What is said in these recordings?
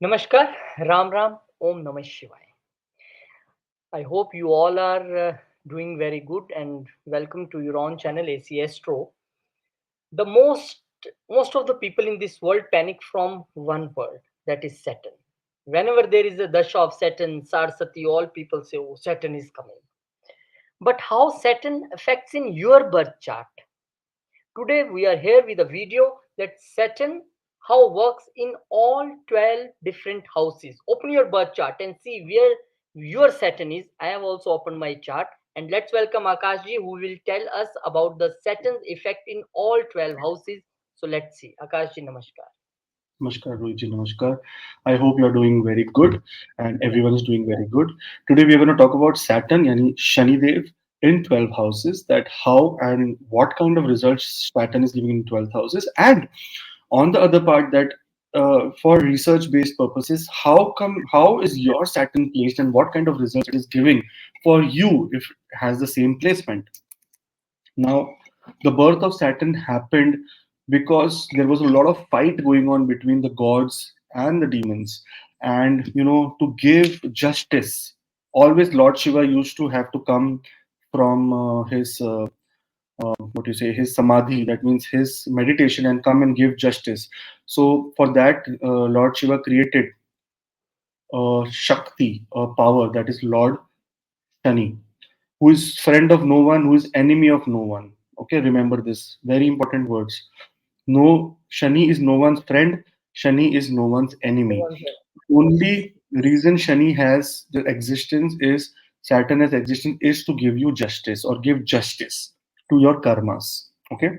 Namaskar, Ram Ram, Om Namah Shivaya. I hope you all are doing very good and welcome to your own channel AC Astro. The most of the people in this world panic from one word, that is Saturn. Whenever there is a dasha of Saturn, Saraswati, all people say, "Oh, Saturn is coming." But how Saturn affects in your birth chart? Today we are here with a video that Saturn how works in all 12 different houses. Open your birth chart and see where your Saturn is. I have also opened my chart, and let's welcome Akashji who will tell us about the Saturn's effect in all 12 houses. So let's see. Akashji, namaskar. Namaskar, Rohitji, namaskar. I hope you're doing very good and Yeah. everyone is doing very good. Today we are going to talk about Saturn, yani Shani Dev in 12 houses, that how and what kind of results Saturn is giving in 12 houses. And on the other part, that for research based purposes, how is your Saturn placed and what kind of results it is giving for you if it has the same placement. Now, the birth of Saturn happened because there was a lot of fight going on between the gods and the demons. And, to give justice, always Lord Shiva used to have to come from his, what you say, his samadhi, that means his meditation, and come and give justice. So, for that, Lord Shiva created Shakti, a power, that is Lord Shani, who is friend of no one, who is enemy of no one. Okay, remember this. Very important words. No, Shani is no one's friend. Shani is no one's No enemy. one here. Yes. Only reason Shani has the existence is Saturn has existence is to give you justice or give justice to your karmas. Okay.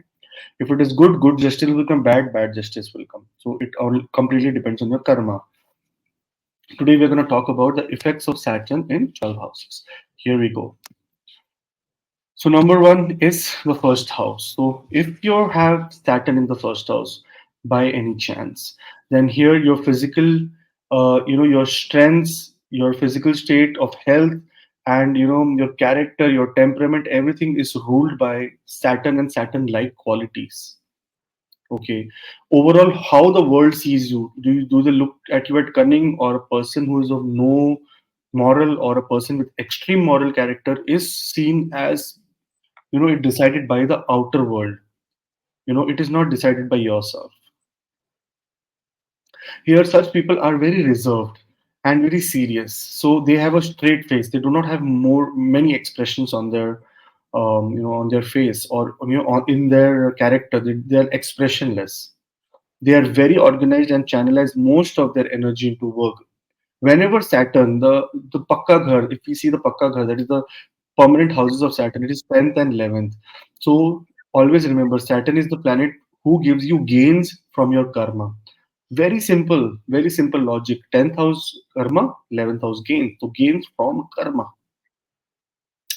If it is good, good justice will come. Bad, bad justice will come. So it all completely depends on your karma. Today we're going to talk about the effects of Saturn in 12 houses. Here we go. So number one is the first house. So if you have Saturn in the first house by any chance, then here your physical, your strengths, your physical state of health, and your character, your temperament, everything is ruled by Saturn and Saturn-like qualities. Okay. Overall, how the world sees you? Do they look at you at cunning, or a person who is of no moral, or a person with extreme moral character is seen as it decided by the outer world. It is not decided by yourself. Here such people are very reserved and very serious, so they have a straight face. They do not have more many expressions on their on their face, or in their character. They are expressionless. They are very organized and channelize most of their energy into work. Whenever Saturn, the Pakka Ghar, if we see the Pakka Ghar, that is the permanent houses of Saturn, it is 10th and 11th. So always remember, Saturn is the planet who gives you gains from your karma. Very simple logic. 10th house karma, 11th house gains. So gains from karma.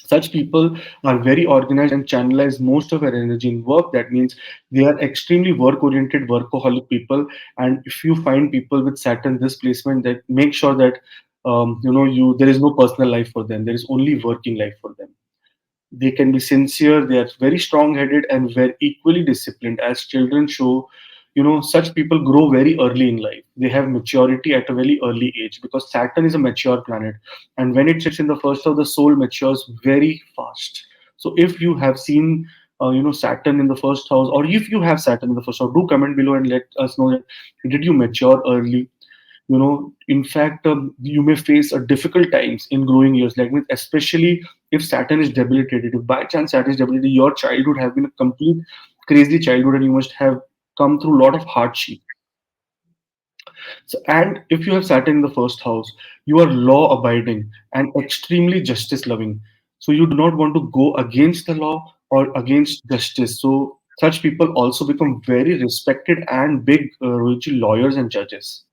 Such people are very organized and channelize most of their energy in work. That means they are extremely work oriented, workaholic people. And if you find people with Saturn this placement, that make sure that you there is no personal life for them. There is only working life for them. They can be sincere. They are very strong headed and very equally disciplined. As children show, such people grow very early in life. They have maturity at a very early age, because Saturn is a mature planet, and when it sits in the first house, the soul matures very fast. So if you have seen Saturn in the first house, or if you have Saturn in the first house, do comment below and let us know that did you mature early. In fact, you may face a difficult times in growing years, like especially if Saturn is debilitated. If by chance Saturn is debilitated, your childhood have been a complete crazy childhood, and you must have come through a lot of hardship. So, and if you have Saturn in the first house, you are law abiding and extremely justice loving. So you do not want to go against the law or against justice. So such people also become very respected and big lawyers and judges.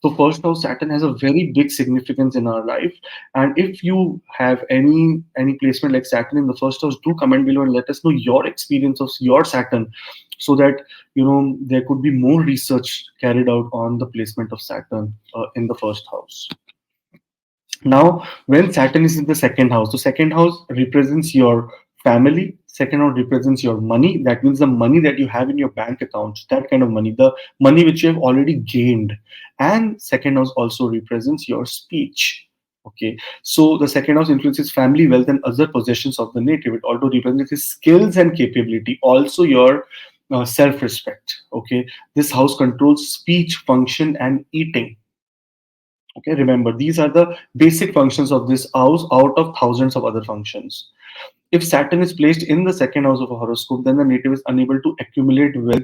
So first house Saturn has a very big significance in our life. And if you have any placement like Saturn in the first house, do comment below and let us know your experience of your Saturn, so that there could be more research carried out on the placement of Saturn in the first house. Now, when Saturn is in the second house represents your family, Second house represents your money. That means the money that you have in your bank accounts, that kind of money, the money which you have already gained. And second house also represents your speech. Okay, so the second house influences family wealth and other possessions of the native. It also represents his skills and capability, also your self-respect. Okay, this house controls speech, function, and eating. Okay, remember these are the basic functions of this house out of thousands of other functions. If Saturn is placed in the second house of a horoscope, then the native is unable to accumulate wealth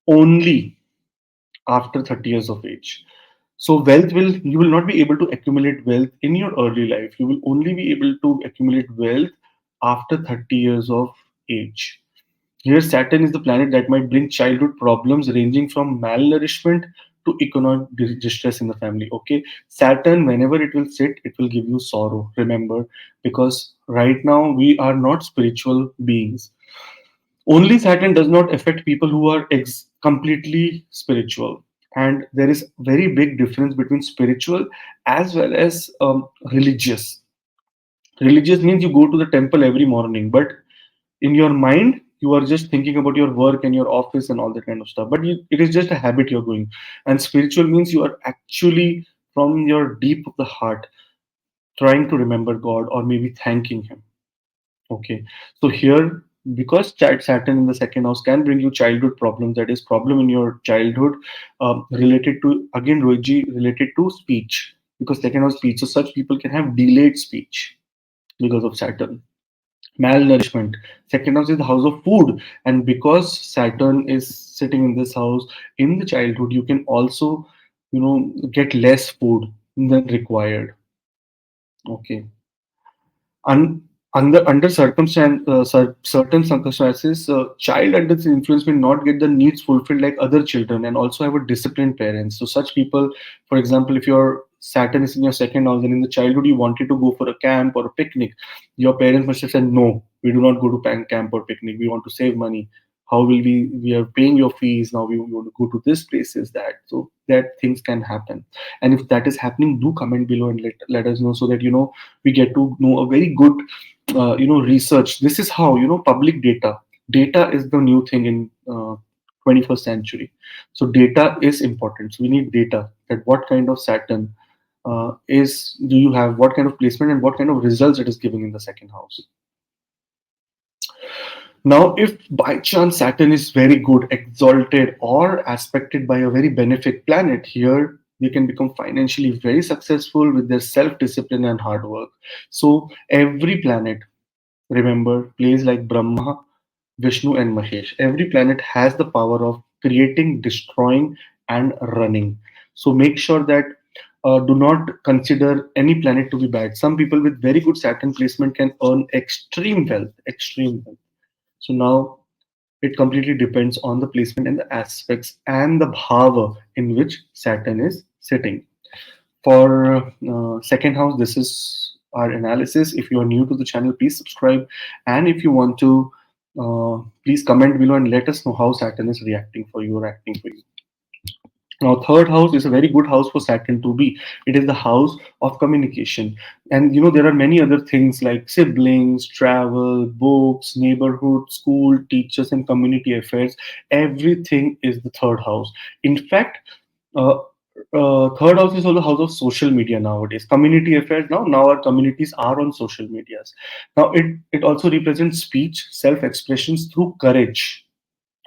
only after 30 years of age. So wealth will you will not be able to accumulate wealth in your early life. You will only be able to accumulate wealth after 30 years of age. Here, Saturn is the planet that might bring childhood problems ranging from malnourishment to economic distress in the family. Okay, Saturn, whenever it will sit, it will give you sorrow. Remember, because right now we are not spiritual beings. Only Saturn does not affect people who are completely spiritual. And there is very big difference between spiritual as well as religious. Religious means you go to the temple every morning, but in your mind you are just thinking about your work and your office and all that kind of stuff, but it is just a habit you're going. And spiritual means you are actually from your deep of the heart trying to remember God or maybe thanking him. Okay, so here, because Saturn in the second house can bring you childhood problems, that is problem in your childhood, related to, again Rohitji, related to speech, because second house speech, so such people can have delayed speech because of Saturn. Malnourishment, second house is the house of food, and because Saturn is sitting in this house in the childhood, you can also, get less food than required. Okay, under certain circumstances, child under this influence may not get the needs fulfilled like other children, and also have a disciplined parents. So such people, for example, if your Saturn is in your second house and in the childhood you wanted to go for a camp or a picnic, your parents must have said, no, we do not go to camp or picnic, we want to save money. How will we are paying your fees now, we want to go to this places, that, so that things can happen. And if that is happening, do comment below and let us know, so that we get to know a very good research. This is how, public data is the new thing in 21st century. So data is important, so we need data, that what kind of Saturn is do you have, what kind of placement and what kind of results it is giving in the second house. Now, if by chance Saturn is very good, exalted, or aspected by a very benefic planet, here they can become financially very successful with their self discipline and hard work. So, every planet, remember, plays like Brahma, Vishnu, and Mahesh. Every planet has the power of creating, destroying, and running. So, make sure that do not consider any planet to be bad. Some people with very good Saturn placement can earn extreme wealth, extreme wealth. So now it completely depends on the placement and the aspects and the bhava in which Saturn is sitting. For second house, this is our analysis. If you are new to the channel, please subscribe. And if you want to, please comment below and let us know how Saturn is reacting for you or acting for you. Now, third house is a very good house for Saturn to be. It is the house of communication. And there are many other things like siblings, travel, books, neighborhood, school, teachers, and community affairs. Everything is the third house. In fact, uh, third house is also the house of social media nowadays. Community affairs now our communities are on social medias. Now it also represents speech, self-expressions through courage.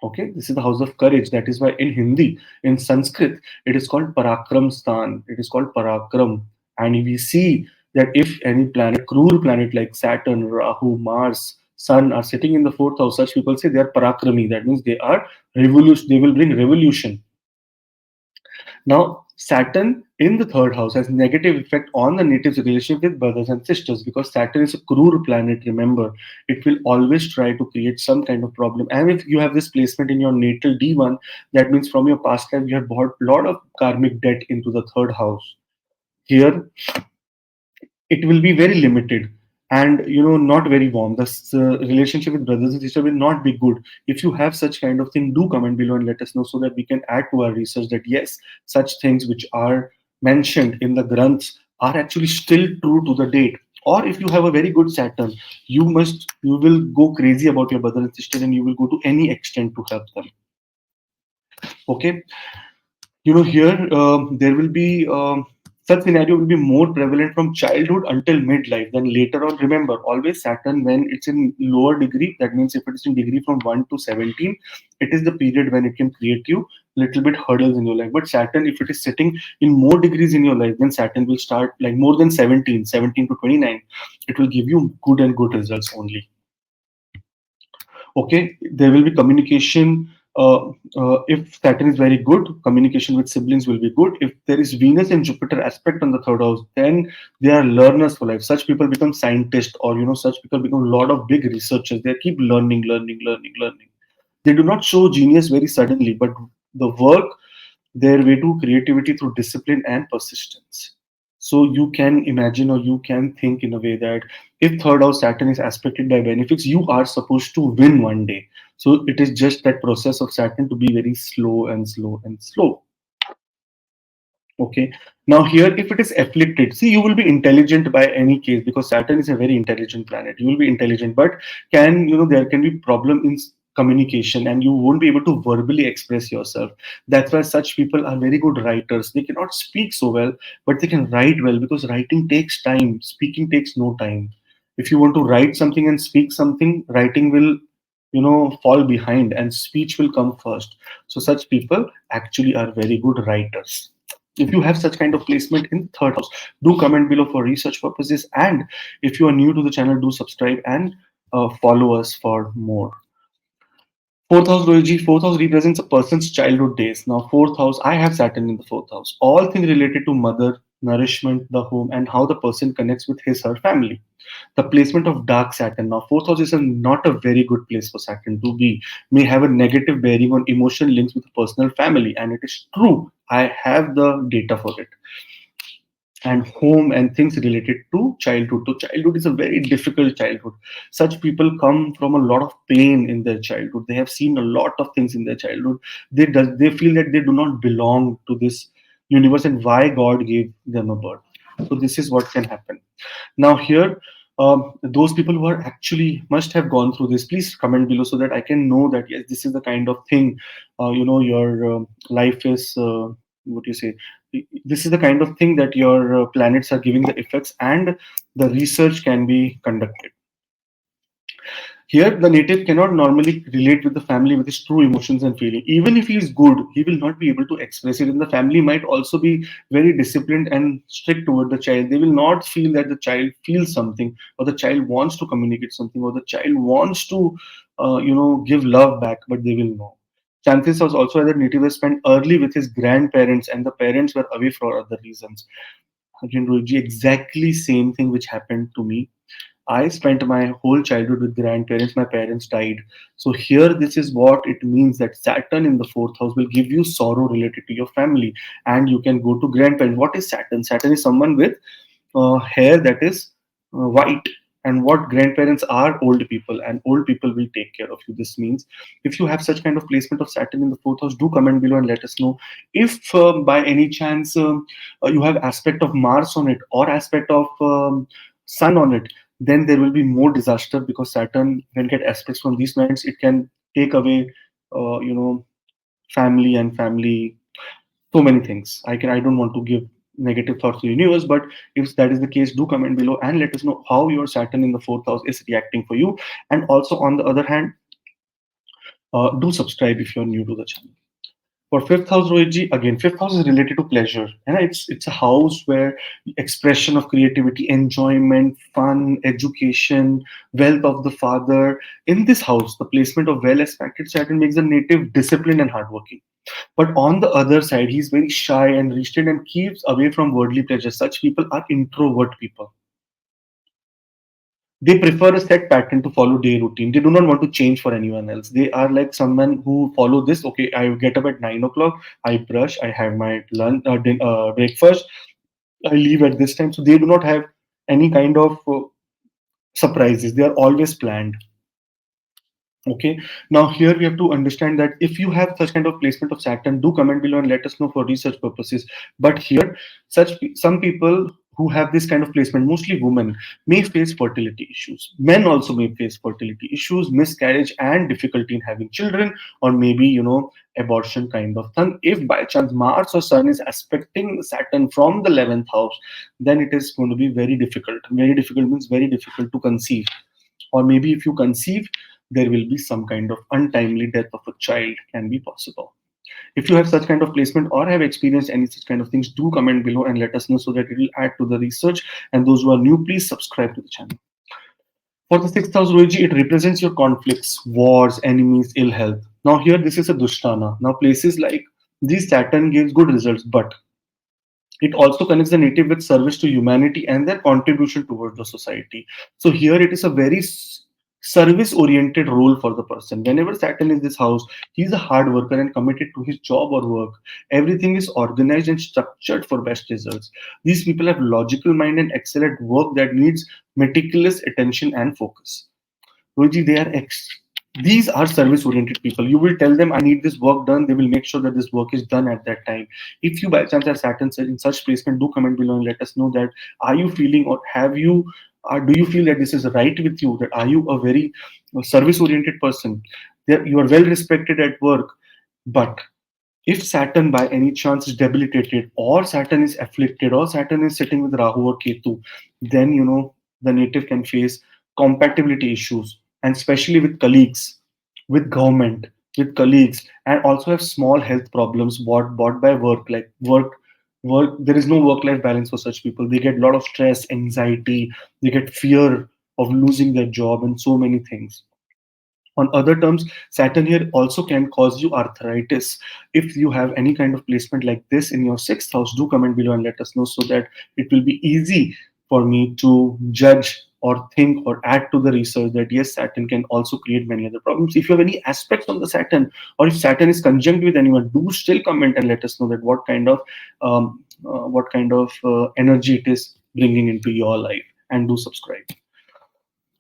Okay, this is the house of courage. That is why in Hindi, in Sanskrit, it is called Parakram Stan. It is called Parakram. And we see that if any planet, cruel planet like Saturn, Rahu, Mars, Sun are sitting in the fourth house, such people say they are Parakrami. That means they are revolution. They will bring revolution. Now, Saturn in the third house has negative effect on the native's relationship with brothers and sisters, because Saturn is a cruel planet. Remember, it will always try to create some kind of problem. And if you have this placement in your natal D1, that means from your past life you have brought a lot of karmic debt into the third house. Here, it will be very limited and not very warm. The relationship with brothers and sisters will not be good. If you have such kind of thing, do comment below and let us know, so that we can add to our research that yes, such things which are mentioned in the granths are actually still true to the date. Or if you have a very good Saturn, you will go crazy about your brother and sister, and you will go to any extent to help them. Okay, here there will be such scenario will be more prevalent from childhood until midlife than later on. Remember, always Saturn, when it's in lower degree, that means if it is in degree from 1 to 17, it is the period when it can create you little bit hurdles in your life. But Saturn, if it is sitting in more degrees in your life, then Saturn will start like more than 17 to 29. It will give you good and good results only. Okay, there will be communication. If Saturn is very good, communication with siblings will be good. If there is Venus and Jupiter aspect on the third house, then they are learners for life. Such people become scientists, or such people become a lot of big researchers. They keep learning, learning, learning, learning. They do not show genius very suddenly, but the work their way to creativity through discipline and persistence. So you can imagine, or you can think in a way that if third house Saturn is aspected by benefics, you are supposed to win one day. So it is just that process of Saturn to be very slow and slow and slow. Okay. Now here, if it is afflicted, see, you will be intelligent by any case because Saturn is a very intelligent planet. You will be intelligent, but there can be problem in communication, and you won't be able to verbally express yourself. That's why such people are very good writers. They cannot speak so well, but they can write well because writing takes time. Speaking takes no time. If you want to write something and speak something, writing will fall behind and speech will come first. So such people actually are very good writers. If you have such kind of placement in third house, do comment below for research purposes. And if you are new to the channel, do subscribe and follow us for more. Fourth house, Rohiji. Fourth house represents a person's childhood days. Now, fourth house, I have Saturn in the fourth house. All things related to mother, nourishment, the home, and how the person connects with his her family. The placement of dark Saturn. Now, fourth house is not a very good place for Saturn to be. May have a negative bearing on emotional links with the personal family, and it is true. I have the data for it. And home and things related to childhood. So childhood is a very difficult childhood. Such people come from a lot of pain in their childhood. They have seen a lot of things in their childhood. They feel that they do not belong to this universe and why God gave them a birth. So this is what can happen. Now here, those people who are actually must have gone through this, please comment below so that I can know that yes, this is the kind of thing. Your life is what do you say? This is the kind of thing that your planets are giving the effects, and the research can be conducted. Here, the native cannot normally relate with the family with his true emotions and feeling. Even if he is good, he will not be able to express it. And the family might also be very disciplined and strict toward the child. They will not feel that the child feels something, or the child wants to communicate something, or the child wants to, give love back, but they will know. Chances are also that native was spent early with his grandparents, and the parents were away for other reasons. Again, Roji, exactly same thing which happened to me. I spent my whole childhood with grandparents. My parents died. So here, this is what it means that Saturn in the fourth house will give you sorrow related to your family, and you can go to grandparents. What is Saturn? Saturn is someone with hair that is white. And what grandparents are old people, and old people will take care of you. This means if you have such kind of placement of Saturn in the fourth house, do comment below and let us know. If by any chance you have aspect of Mars on it, or aspect of Sun on it, then there will be more disaster because Saturn, when get aspects from these planets, it can take away, family and family, so many things. I don't want to give negative thoughts to the universe, but if that is the case, do comment below and let us know how your Saturn in the fourth house is reacting for you. And also, on the other hand, do subscribe if you're new to the channel. For fifth house, Rohitji, again, fifth house is related to pleasure. And it's a house where expression of creativity, enjoyment, fun, education, wealth of the father. In this house, the placement of well aspected Saturn makes the native disciplined and hardworking. But on the other side, he's very shy and restrained and keeps away from worldly pleasures. Such people are introvert people. They prefer a set pattern to follow day routine. They do not want to change for anyone else. They are like someone who follow this. Okay, I get up at 9 o'clock. I brush. I have my lunch, breakfast. I leave at this time. So they do not have any kind of surprises. They are always planned. Okay. Now here we have to understand that if you have such kind of placement of Saturn, do comment below and let us know for research purposes. But here, some people who have this kind of placement, mostly women, may face fertility issues. Men also may face fertility issues, miscarriage, and difficulty in having children, or maybe, abortion kind of thing. If by chance Mars or Sun is aspecting Saturn from the 11th house, then it is going to be very difficult. Very difficult means very difficult to conceive. Or maybe if you conceive, there will be some kind of untimely death of a child can be possible. If you have such kind of placement or have experienced any such kind of things, do comment below and let us know so that it will add to the research. And those who are new, please subscribe to the channel. For the sixth house, Rohiji, it represents your conflicts, wars, enemies, ill health. Now here, this is a Dushtana. Now places like these Saturn gives good results, but it also connects the native with service to humanity and their contribution towards the society. So here it is a very service oriented role for the person. Whenever Saturn is this house, he is a hard worker and committed to his job or work. Everything is organized and structured for best results. These people have logical mind and excel at work that needs meticulous attention and focus. Rohit, these are service oriented people. You will tell them, I need this work done. They will make sure that this work is done at that time. If you by chance have Saturn in such placement, do comment below and let us know that are you feeling or have you, or do you feel that this is right with you? That are you a very service oriented person? That you are well respected at work, but if Saturn by any chance is debilitated, or Saturn is afflicted, or Saturn is sitting with Rahu or Ketu, then the native can face compatibility issues, and especially with colleagues, with government, with colleagues, and also have small health problems brought by work, like work. There is no work-life balance for such people. They get a lot of stress, anxiety, they get fear of losing their job, and so many things. On other terms, Saturn here also can cause you arthritis. If you have any kind of placement like this in your sixth house, do comment below and let us know so that it will be easy for me to judge or think or add to the research that yes, Saturn can also create many other problems. If you have any aspects on the Saturn, or if Saturn is conjunct with anyone, do still comment and let us know that what kind of energy it is bringing into your life, and do subscribe.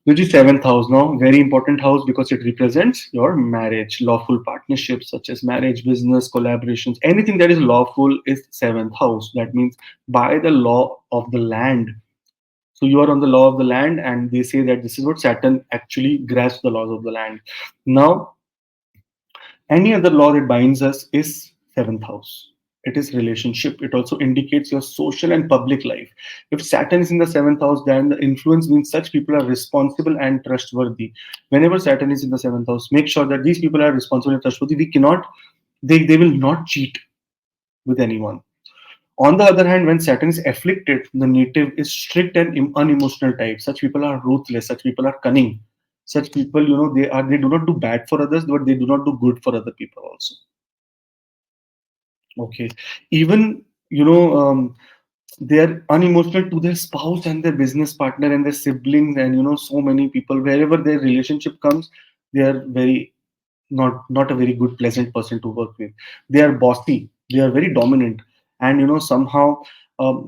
Which is seventh house now, very important house because it represents your marriage, lawful partnerships such as marriage, business, collaborations, anything that is lawful is seventh house. That means by the law of the land. So you are on the law of the land, and they say that this is what Saturn actually grasps the laws of the land. Now, any other law that binds us is seventh house. It is relationship. It also indicates your social and public life. If Saturn is in the seventh house, then the influence means such people are responsible and trustworthy. Whenever Saturn is in the seventh house, make sure that these people are responsible and trustworthy. They will not cheat with anyone. On the other hand, when Saturn is afflicted, the native is strict and unemotional type. Such people are ruthless. Such people are cunning. Such people, they do not do bad for others, but they do not do good for other people also. Okay. Even, they are unemotional to their spouse and their business partner and their siblings, and so many people. Wherever their relationship comes, they are very not a very good pleasant person to work with. They are bossy, they are very dominant, and somehow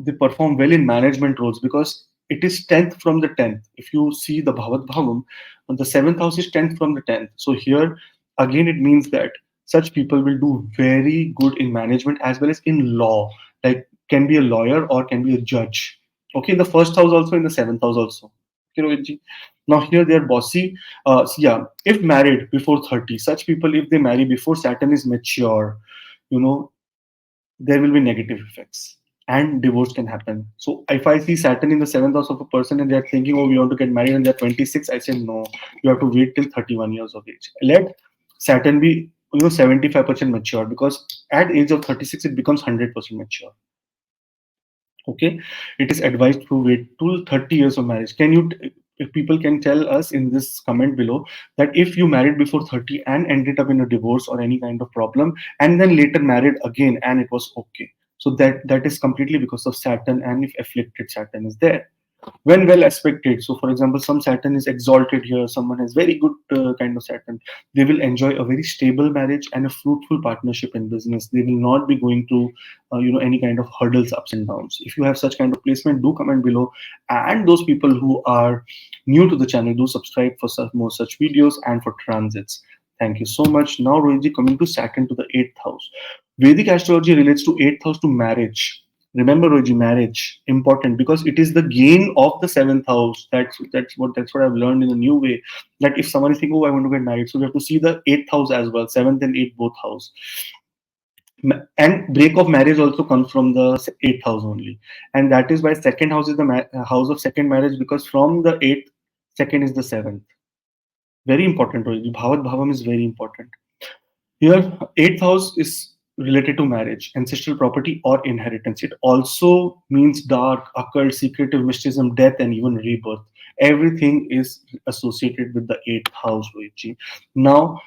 they perform well in management roles because it is 10th from the 10th. If you see the Bhavat Bhavam, the 7th house is 10th from the 10th. So here again it means that such people will do very good in management as well as in law, like can be a lawyer or can be a judge. Okay, in the first house also, in the 7th house also. Okay, Rohitji. Now here they are bossy. So yeah, if married before 30, such people, if they marry before Saturn is mature, you know, there will be negative effects and divorce can happen. So if I see Saturn in the seventh house of a person and they're thinking, oh, we want to get married and they're 26, I say no, you have to wait till 31 years of age. Let Saturn be 75% mature, because at age of 36 it becomes 100% mature. Okay, it is advised to wait till 30 years of marriage. If people can tell us in this comment below that if you married before 30 and ended up in a divorce or any kind of problem and then later married again and it was okay, so that is completely because of Saturn, and if afflicted Saturn is there when well aspected. So for example, some Saturn is exalted here, someone has very good kind of Saturn, they will enjoy a very stable marriage and a fruitful partnership in business. They will not be going through any kind of hurdles, ups and downs. If you have such kind of placement, do comment below, and those people who are new to the channel, do subscribe for more such videos and for transits. Thank you so much. Now Rohitji, coming to Saturn to the 8th house. Vedic astrology relates to 8th house to marriage, Remember, Roji, marriage important because it is the gain of the seventh house. That's what I've learned in a new way. That if someone is thinking, oh, I want to get married, so we have to see the eighth house as well, seventh and eighth both house. And break of marriage also comes from the eighth house only, and that is why second house is the house of second marriage, because from the eighth, second is the seventh. Very important, Roji. Bhavat bhavam is very important. Here, eighth house is related to marriage, ancestral property, or inheritance. It also means dark, occult, secretive, mysticism, death, and even rebirth. Everything is associated with the eighth house, Rohitji. Now,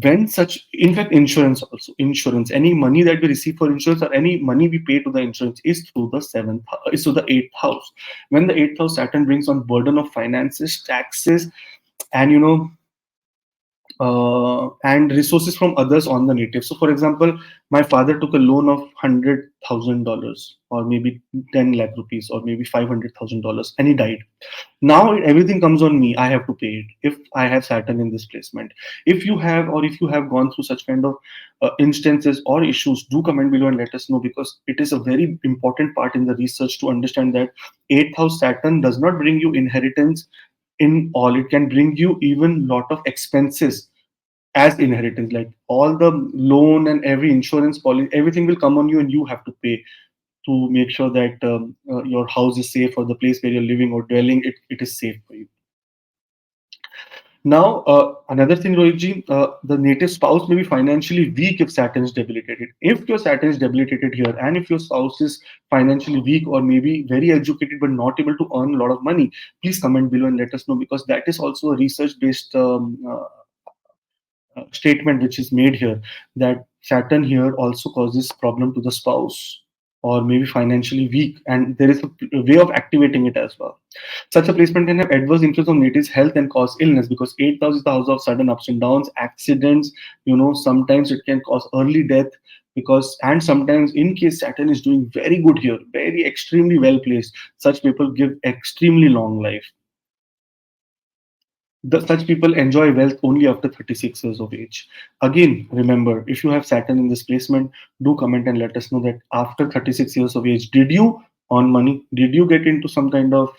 when such, in fact, insurance also, insurance, any money that we receive for insurance or any money we pay to the insurance is through the is through the eighth house. When the eighth house Saturn brings on burden of finances, taxes, and and resources from others on the native. So, for example, my father took a loan of $100,000 or maybe 10 lakh rupees or maybe $500,000 and he died. Now everything comes on me. I have to pay it if I have Saturn in this placement. If you have, or if you have gone through such kind of instances or issues, do comment below and let us know, because it is a very important part in the research to understand that eighth house Saturn does not bring you inheritance in all. It can bring you even lot of expenses as inheritance, like all the loan and every insurance policy, everything will come on you and you have to pay to make sure that your house is safe, or the place where you're living or dwelling, it is safe for you. Now, another thing, Rohitji, the native spouse may be financially weak if Saturn is debilitated. If your Saturn is debilitated here, and if your spouse is financially weak or maybe very educated but not able to earn a lot of money, please comment below and let us know, because that is also a research-based statement which is made here, that Saturn here also causes problem to the spouse or maybe financially weak, and there is a way of activating it as well. Such a placement can have adverse influence on native's health and cause illness, because eighth house is the house of sudden ups and downs, accidents. Sometimes it can cause early death, because and sometimes in case Saturn is doing very good here, very extremely well placed, such people give extremely long life. Such people enjoy wealth only after 36 years of age. Again, remember, if you have Saturn in this placement, do comment and let us know that after 36 years of age, did you earn money? Did you get into some kind of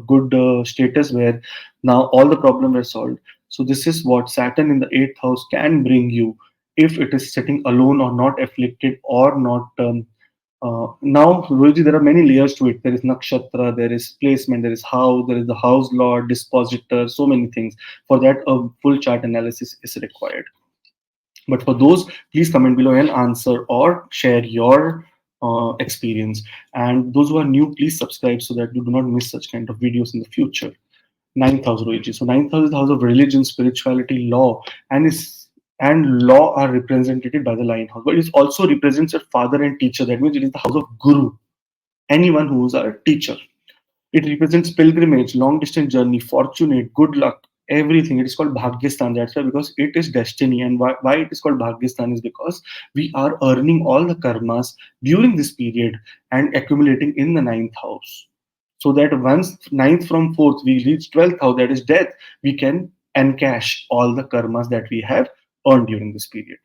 good status where now all the problems are solved? So, this is what Saturn in the eighth house can bring you if it is sitting alone or not afflicted or not. Now, Rohiji, there are many layers to it. There is nakshatra, there is placement, there is house, there is the house lord, dispositor, so many things. For that, a full chart analysis is required. But for those, please comment below and answer or share your experience. And those who are new, please subscribe so that you do not miss such kind of videos in the future. Ninth house, Rohiji. So ninth house is the house of religion, spirituality, law, and law are represented by the lion house. But it also represents a father and teacher. That means it is the house of guru, anyone who is a teacher. It represents pilgrimage, long distance journey, fortunate, good luck, everything. It is called Bhagyastan. That's why, because it is destiny. And why it is called Bhagyastan is because we are earning all the karmas during this period and accumulating in the ninth house. So that once ninth from fourth we reach 12th house, that is death, we can encash all the karmas that we have earned during this period.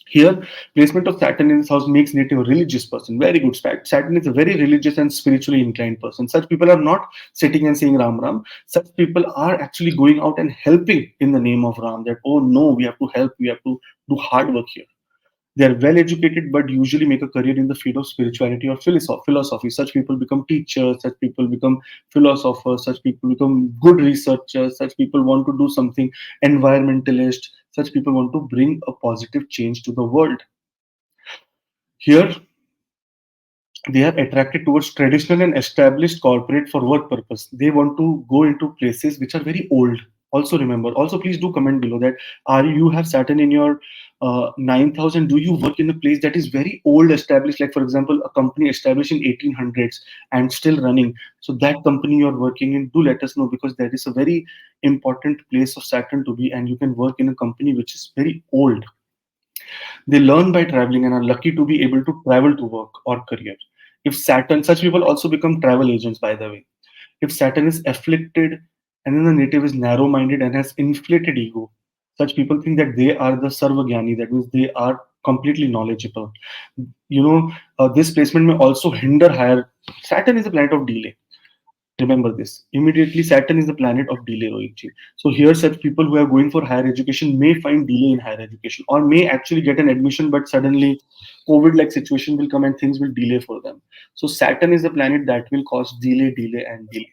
Here, placement of Saturn in this house makes native a religious person. Very good fact. Saturn is a very religious and spiritually inclined person. Such people are not sitting and saying Ram Ram. Such people are actually going out and helping in the name of Ram. That, oh no, we have to help, we have to do hard work here. They are well educated but usually make a career in the field of spirituality or philosophy. Such people become teachers, such people become philosophers, such people become good researchers, such people want to do something environmentalist, such people want to bring a positive change to the world. Here, they are attracted towards traditional and established corporate for work purpose. They want to go into places which are very old. Also remember, also please do comment below that are you have Saturn in your 9th house, and do you work in a place that is very old established, like for example a company established in 1800s and still running. So that company you're working in, do let us know, because that is a very important place of Saturn to be, and you can work in a company which is very old. They learn by traveling and are lucky to be able to travel to work or career. If Saturn, such people also become travel agents, by the way. If Saturn is afflicted and then the native is narrow minded and has inflated ego, such people think that they are the Sarvagyani, that means they are completely knowledgeable. This placement may also hinder higher. Saturn is a planet of delay. Remember this. Immediately, Saturn is the planet of delay, Rohitji. So here, such people who are going for higher education may find delay in higher education, or may actually get an admission, but suddenly COVID-like situation will come and things will delay for them. So Saturn is the planet that will cause delay, delay, and delay.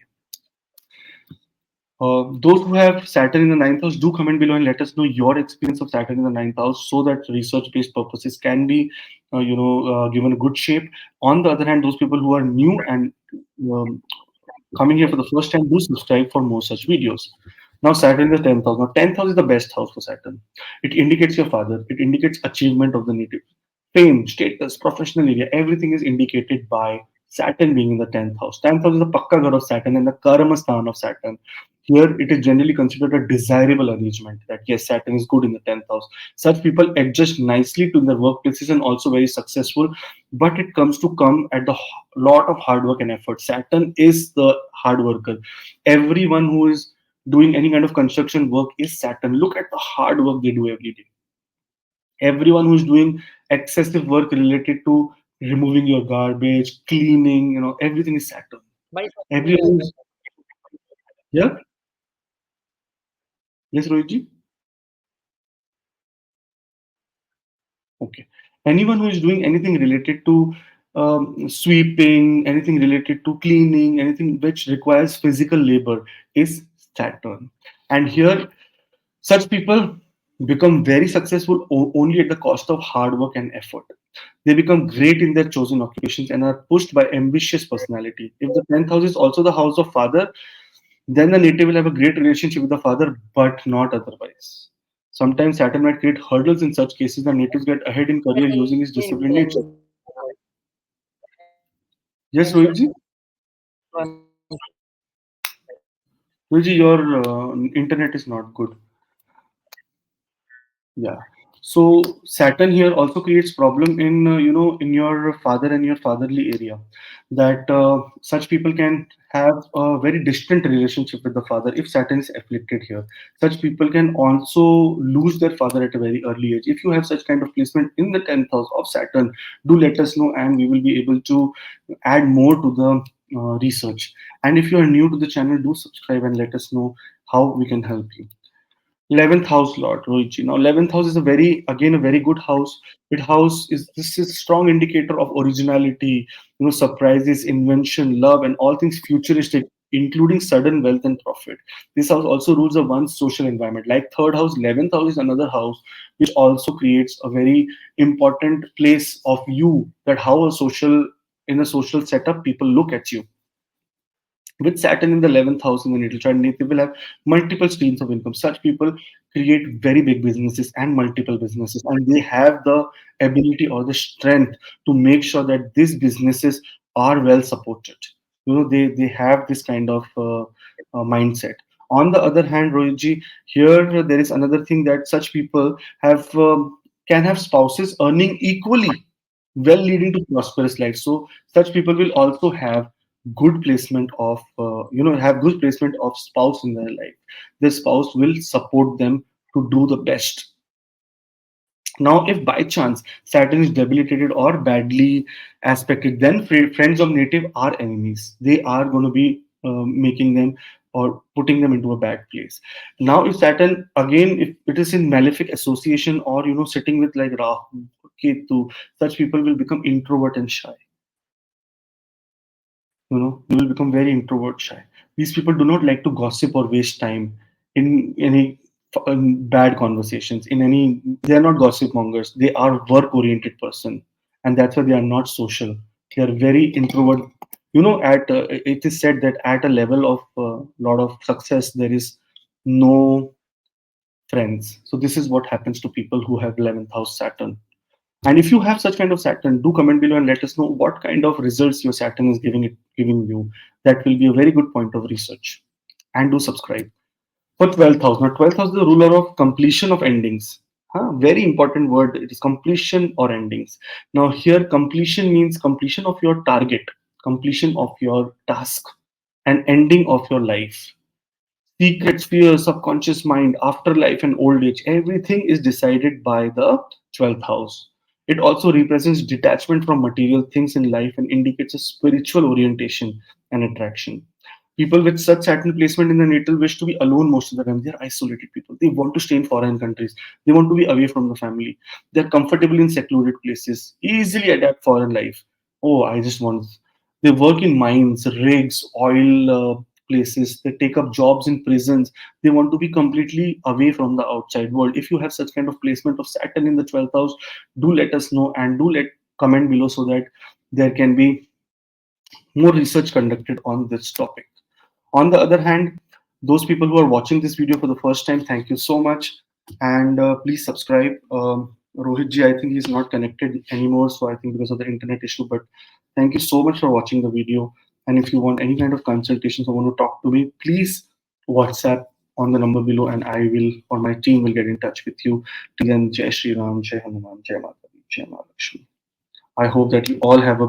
Those who have Saturn in the ninth house, do comment below and let us know your experience of Saturn in the ninth house, so that research-based purposes can be, given a good shape. On the other hand, those people who are new and um, coming here for the first time, do subscribe for more such videos. Now, Saturn is the 10th house. Now, 10th house is the best house for Saturn. It indicates your father, it indicates achievement of the native. Fame, status, professional area, everything is indicated by Saturn being in the 10th house. 10th house is the Pakka Ghar of Saturn and the Karma Sthan of Saturn. Here, it is generally considered a desirable arrangement that yes, Saturn is good in the 10th house. Such people adjust nicely to their workplaces and also very successful, but it comes to come at the lot of hard work and effort. Saturn is the hard worker. Everyone who is doing any kind of construction work is Saturn. Look at the hard work they do every day. Everyone who's doing excessive work related to removing your garbage, cleaning, everything is Saturn. By Everyone is, yeah, yes, Rohitji. Okay. Anyone who is doing anything related to sweeping, anything related to cleaning, anything which requires physical labor is Saturn. And here, such people become very successful only at the cost of hard work and effort. They become great in their chosen occupations and are pushed by ambitious personality. If the 10th house is also the house of father, then the native will have a great relationship with the father, but not otherwise. Sometimes Saturn might create hurdles in such cases. The natives get ahead in career using his disciplined nature. Yes, Rohitji? Rohitji, your internet is not good. Yeah. So Saturn here also creates problem in in your father and your fatherly area, that such people can have a very distant relationship with the father if Saturn is afflicted here. Such people can also lose their father at a very early age. If you have such kind of placement in the 10th house of Saturn, do let us know and we will be able to add more to the research. And if you are new to the channel, do subscribe and let us know how we can help you. 11th house lord Rohitji. Now 11th house is a very, again, a very good house. It house is, this is strong indicator of originality, surprises, invention, love, and all things futuristic, including sudden wealth and profit. This house also rules a one's social environment. Like third house, 11th house is another house which also creates a very important place of you, that how a social, in a social setup people look at you. With Saturn in the 11th house in the natal chart, they will have multiple streams of income. Such people create very big businesses and multiple businesses, and they have the ability or the strength to make sure that these businesses are well supported. They have this kind of mindset. On the other hand, Rohitji, here there is another thing, that such people have can have spouses earning equally well, leading to prosperous life. So such people will also have good placement of have good placement of spouse in their life. The spouse will support them to do the best. Now, if by chance Saturn is debilitated or badly aspected, then friends of native are enemies. They are going to be making them or putting them into a bad place. Now, if Saturn again, if it is in malefic association or sitting with like Rahu, Ketu, such people will become introvert and shy. They will become very introvert, shy. These people do not like to gossip or waste time in any bad conversations. In any, they are not gossip mongers. They are work oriented person, and that's why they are not social. They are very introvert. At it is said that at a level of lot of success, there is no friends. So this is what happens to people who have 11th house Saturn. And if you have such kind of Saturn, do comment below and let us know what kind of results your Saturn is giving you. That will be a very good point of research. And do subscribe. For 12th house. Now 12th house is the ruler of completion of endings. Very important word. It is completion or endings. Now here completion means completion of your target, completion of your task, and ending of your life. Secrets, fears, subconscious mind, afterlife, and old age. Everything is decided by the 12th house. It also represents detachment from material things in life and indicates a spiritual orientation and attraction. People with such Saturn placement in the natal wish to be alone most of the time. They're isolated people. They want to stay in foreign countries. They want to be away from the family. They're comfortable in secluded places, easily adapt foreign life. Oh, I just want. They work in mines, rigs, oil places. They take up jobs in prisons. They want to be completely away from the outside world. If you have such kind of placement of Saturn in the 12th house, do let us know and do let comment below so that there can be more research conducted on this topic. On the other hand, those people who are watching this video for the first time, thank you so much. And please subscribe. Rohit ji, I think he's not connected anymore. So I think because of the internet issue, but thank you so much for watching the video. And if you want any kind of consultations or want to talk to me, please WhatsApp on the number below and I will or my team will get in touch with you. Till then, Jai Shri Ram, Jai Hanuman, Jai Mata Di, Jai Mahalakshmi. I hope that you all have a